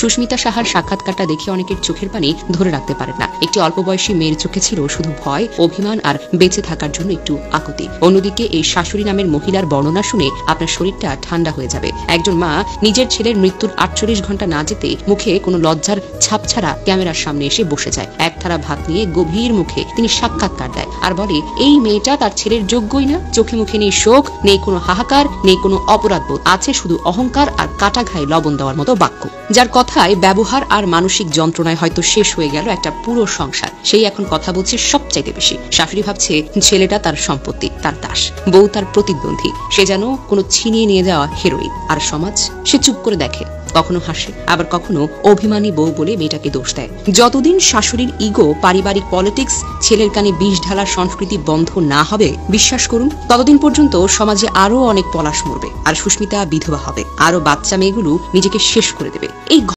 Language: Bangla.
সুস্মিতা সাহার সাক্ষাৎকারটা দেখে অনেকের চোখের পানি ধরে রাখতে পারেন না। একটি অল্প বয়সী মেয়ের চোখে ছিল শুধু ভয়, অভিমান আর বেঁচে থাকার জন্য একটু আকুতি। অন্যদিকে এই শাশুড়ি নামের মহিলার বর্ণনা শুনে আপনার শরীরটা ঠান্ডা হয়ে যাবে। একজন মা নিজের ছেলের মৃত্যুর 48 ঘন্টা না যেতে মুখে কোনো লজ্জার ছাপ ছাড়া ক্যামেরার সামনে এসে বসে যায়। এক থালা ভাত নিয়ে গভীর মুখে তিনি সাক্ষাৎকার দেয় আর বলে এই মেয়েটা তার ছেলের যোগ্যই না। চোখে মুখে নেই শোক, নেই কোনো হাহাকার, নেই কোনো অপরাধবোধ, আছে শুধু অহংকার আর কাটা ঘায়ে লবণ দেওয়ার মতো বাক্য। যার কথায় ব্যবহার আর মানসিক যন্ত্রণায় হয়তো শেষ হয়ে গেল একটা পুরো সংসার। সেই এখন কথা বলছে সবচাইতে বেশি। শাশুড়ি ভাবছে ছেলেটা তার সম্পত্তি, তার দাস, বউ তার প্রতিদ্বন্দ্বী, সে যেন কোনো ছিনিয়ে নিয়ে যাওয়া হেরোইন। আর সমাজ সে চুপ করে দেখে, কখনো হাসে, আবার কখনো অভিমানী বউ বলে মেয়েটাকে দোষ দেয়। যতদিন শাশুড়ির ইগো, পারিবারিক পলিটিক্স, ছেলের কানে বিষ ঢালার সংস্কৃতি বন্ধ না হবে, বিশ্বাস করুন ততদিন পর্যন্ত সমাজে আরো অনেক পলাশ মরবে, আর সুস্মিতা বিধবা হবে, আরো বাচ্চা মেয়েগুলো নিজেকে শেষ করে দেবে। এই